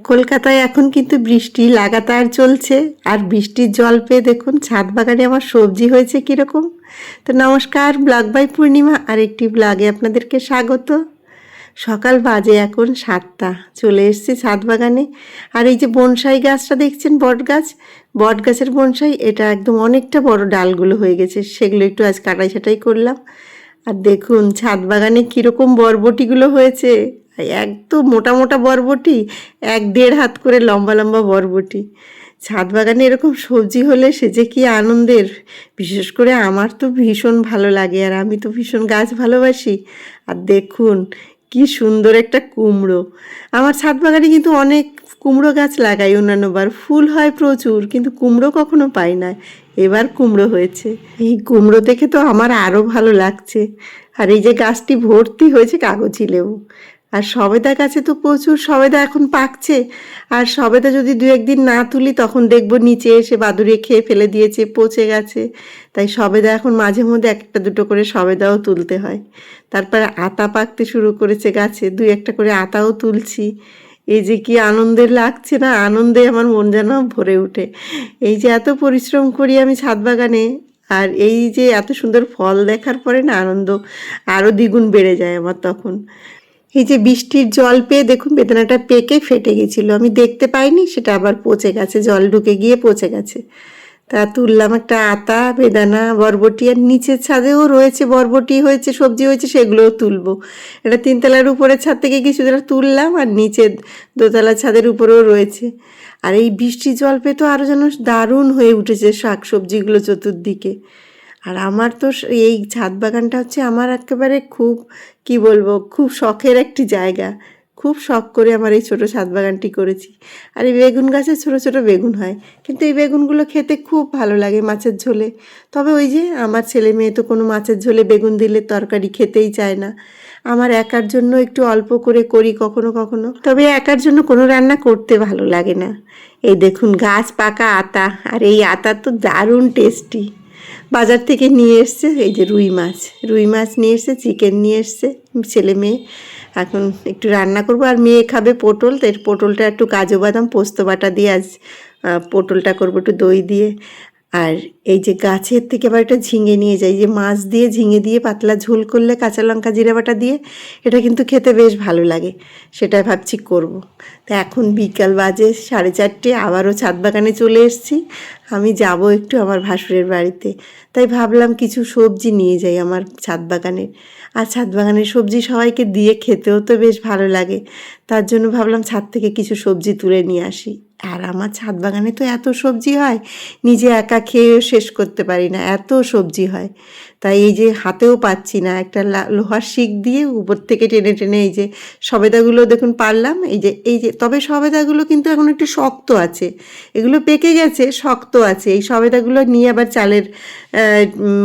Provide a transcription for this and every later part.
কলকাতায় এখন কিন্তু বৃষ্টি লাগাতার চলছে। আর বৃষ্টির জল পেয়ে দেখুন ছাদ বাগানে আমার সবজি হয়েছে কীরকম। তো নমস্কার, ব্লগ বাই পূর্ণিমা আর একটি ব্লগে আপনাদেরকে স্বাগত। সকাল বাজে এখন 7টা, চলে এসেছি ছাদ বাগানে। আর এই যে বনসাই গাছটা দেখছেন, বট গাছের বনসাই, এটা একদম অনেকটা বড় ডালগুলো হয়ে গেছে, সেগুলো একটু আজ কাটাই ছাটাই করলাম। আর দেখুন ছাদ বাগানে কীরকম বরবটিগুলো হয়েছে, একদম মোটা মোটা বরবটি, 1-1.5 হাত করে লম্বা লম্বা বরবটি। ছাদ বাগানে এরকম সবজি হলে সে যে কী আনন্দের। বিশেষ করে আমার তো ভীষণ ভালো লাগে, আর আমি তো ভীষণ গাছ ভালোবাসি। আর দেখুন কি সুন্দর একটা কুমড়ো। আমার ছাদ বাগানে কিন্তু অনেক কুমড়ো গাছ লাগাই, অন্যান্যবার ফুল হয় প্রচুর, কিন্তু কুমড়ো কখনো পাই না। এবার কুমড়ো হয়েছে, এই কুমড়ো দেখে তো আমার আরও ভালো লাগছে। আর এই যে গাছটি ভর্তি হয়েছে কাগজি লেবু। আর সবেদা গাছে তো প্রচুর সবেদা এখন পাকছে। আর সবেদা যদি 2-1 দিন না তুলি, তখন দেখবো নিচে এসে বাদুড়িয়ে খেয়ে ফেলে দিয়েছে, পচে গেছে। তাই সবেদা এখন মাঝে মধ্যে 1-2 করে সবেদাও তুলতে হয়। তারপরে আতা পাকতে শুরু করেছে গাছে, 2-1 করে আতাও তুলছি। এই যে কি আনন্দের লাগছে না, আনন্দে আমার মন যেন ভরে ওঠে। এই যে এত পরিশ্রম করি আমি ছাদ বাগানে, আর এই যে এত সুন্দর ফল দেখার পরে না আনন্দ আরও দ্বিগুণ বেড়ে যায় আমার তখন। এই যে বৃষ্টির জল পেয়ে দেখুন বেদানাটা পেকে ফেটে গেছিলো, আমি দেখতে পাইনি, সেটা আবার পচে গেছে, জল ঢুকে গিয়ে পচে গেছে। তা তুললাম একটা আতা, বেদানা, বরবটি, আর নিচের ছাদেও রয়েছে বরবটি হয়েছে, সবজি হয়েছে, সেগুলোও তুলবো। এটা 3তলার উপরের ছাদ থেকে কিছুটা তুললাম, আর নিচের 2তলার ছাদের উপরেও রয়েছে। আর এই বৃষ্টির জল পেয়ে তো আরও যেন দারুণ হয়ে উঠেছে শাক সবজিগুলো চতুর্দিকে। আর আমার তো এই ছাদ বাগানটা হচ্ছে আমার একেবারে খুব, কি বলবো, খুব শখের একটি জায়গা। খুব শখ করে আমার এই ছোটো ছাদ বাগানটি করেছি। আর এই বেগুন গাছে ছোটো ছোটো বেগুন হয়, কিন্তু এই বেগুনগুলো খেতে খুব ভালো লাগে মাছের ঝোলে। তবে ওই যে আমার ছেলে মেয়ে তো কোনো মাছের ঝোলে বেগুন দিলে তরকারি খেতেই চায় না। আমার একার জন্য একটু অল্প করে করি কখনো কখনো, তবে একার জন্য কোনো রান্না করতে ভালো লাগে না। এই দেখুন গাছ পাকা আতা, আর এই আতা তো দারুণ টেস্টি। বাজার থেকে নিয়ে এসছে এই যে রুই মাছ নিয়ে এসছে, চিকেন নিয়ে এসছে ছেলে মেয়ে। এখন একটু রান্না করব, আর মেয়ে খাবে পটল, তাই পটলটা একটু কাজু বাদাম পোস্ত বাটা দিয়ে আজ পটলটা করবো একটু দই দিয়ে। আর এই যে গাছের থেকে আবার একটা ঝিঙে নিয়ে যাই, যে মাছ দিয়ে ঝিঙে দিয়ে পাতলা ঝোল করলে কাঁচা লঙ্কা জিরা বাটা দিয়ে, এটা কিন্তু খেতে বেশ ভালো লাগে, সেটাই ভাবছি করব। তা এখন বিকাল বাজে 4:30, আবারও ছাদ বাগানে চলে এসেছি। আমি যাব একটু আমার ভাসুরের বাড়িতে, তাই ভাবলাম কিছু সবজি নিয়ে যাই আমার ছাদ বাগানের। আর ছাদ বাগানের সবজি সবাইকে দিয়ে খেতেও তো বেশ ভালো লাগে, তার জন্য ভাবলাম ছাদ থেকে কিছু সবজি তুলে নিয়ে আসি। আর আমার ছাদ বাগানে তো এত সবজি হয়, নিজে একা খেয়েও শেষ করতে পারি না, এত সবজি হয়। তাই এই যে হাতেও পাচ্ছি না, একটা লোহার শিক দিয়ে উপর থেকে টেনে টেনে এই যে সবেদাগুলো দেখুন পারলাম। এই যে তবে সবেদাগুলো কিন্তু এখন একটু শক্ত আছে, এগুলো পেকে গেছে, শক্ত আছে। এই সবেদাগুলো নিয়ে আবার চালের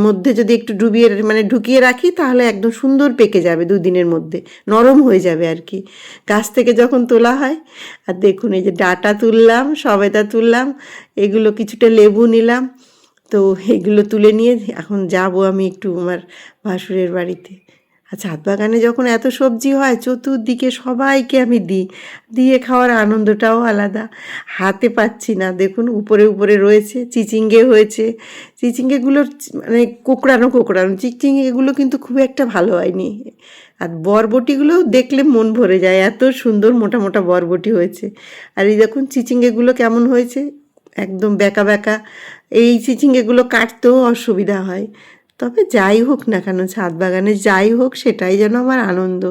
মধ্যে যদি একটু ঢুকিয়ে রাখি, তাহলে একদম সুন্দর পেকে যাবে, 2 দিনের মধ্যে নরম হয়ে যাবে আর কি, গাছ থেকে যখন তোলা হয়। আর দেখুন এই যে ডাঁটা তুললাম, সবেদা তুললাম, এগুলো কিছুটা লেবু নিলাম। তো এগুলো তুলে নিয়ে এখন যাব আমি একটু আমার ভাসুরের বাড়িতে। আর ছাদ বাগানে যখন এত সবজি হয়, চতুর্দিকে সবাইকে আমি দিয়ে খাওয়ার আনন্দটাও আলাদা। হাতে পাচ্ছি না, দেখুন উপরে উপরে রয়েছে, চিচিঙ্গে হয়েছে, চিচিঙ্গেগুলোর মানে কোঁকড়ানো চিচিঙ্গেগুলো কিন্তু খুব একটা ভালো হয়নি। আর বরবটিগুলোও দেখলে মন ভরে যায়, এত সুন্দর মোটা মোটা বরবটি হয়েছে। আর এই দেখুন চিচিঙ্গেগুলো কেমন হয়েছে, একদম বেঁকা বেঁকা। এই চিচিঙ্গেগুলো কাটতেও অসুবিধা হয়। তবে যাই হোক না কেন, ছাদ বাগানে যাই হোক, সেটাই যেন আমার আনন্দ।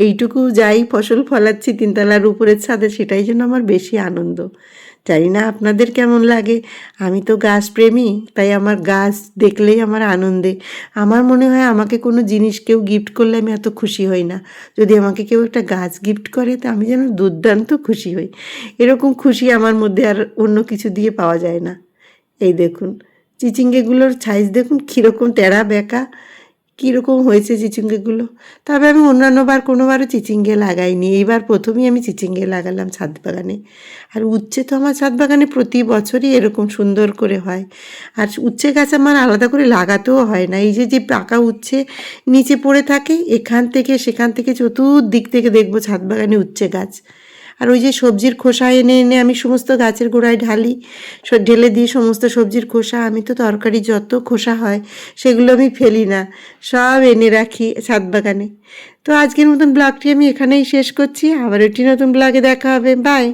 এইটুকু যাই ফসল ফলাচ্ছি 3তলার উপরের ছাদে, সেটাই যেন আমার বেশি আনন্দ। জানি না আপনাদের কেমন লাগে, আমি তো গাছ প্রেমী, তাই আমার গাছ দেখলেই আমার আনন্দে। আমার মনে হয় আমাকে কোনো জিনিস কেউ গিফট করলে আমি এত খুশি হই না, যদি আমাকে কেউ একটা গাছ গিফট করে, তো আমি যেন দুর্দান্ত খুশি হই। এরকম খুশি আমার মধ্যে আর অন্য কিছু দিয়ে পাওয়া যায় না। এই দেখুন চিচিঙ্গেগুলোর সাইজ দেখুন কীরকম তেড়া বেঁকা, কীরকম হয়েছে চিচিঙ্গেগুলো। তবে আমি অন্যান্যবার কোনোবারও চিচিঙ্গে লাগাইনি, এইবার প্রথমেই আমি চিচিঙ্গে লাগালাম ছাদ বাগানে। আর উচ্ছে তো আমার ছাদ বাগানে প্রতি বছরই এরকম সুন্দর করে হয়। আর উচ্ছে গাছ আমার আলাদা করে লাগাতেও হয় না, এই যে পাকা উচ্ছে নিচে পড়ে থাকে, এখান থেকে সেখান থেকে চতুর্দিক থেকে দেখবো ছাদ বাগানে উচ্ছে গাছ। আর ওই যে সবজির খোসা এনে এনে আমি সমস্ত গাছের গোড়ায় ঢালি, ঢেলে দিই সমস্ত সবজির খোসা। আমি তো তরকারি যত খোসা হয় সেগুলো আমি ফেলি না, সব এনে রাখি ছাদ বাগানে। তো আজকের মতন ব্লগটি আমি এখানেই শেষ করছি, আবার একটি নতুন ব্লগে দেখা হবে। বাই।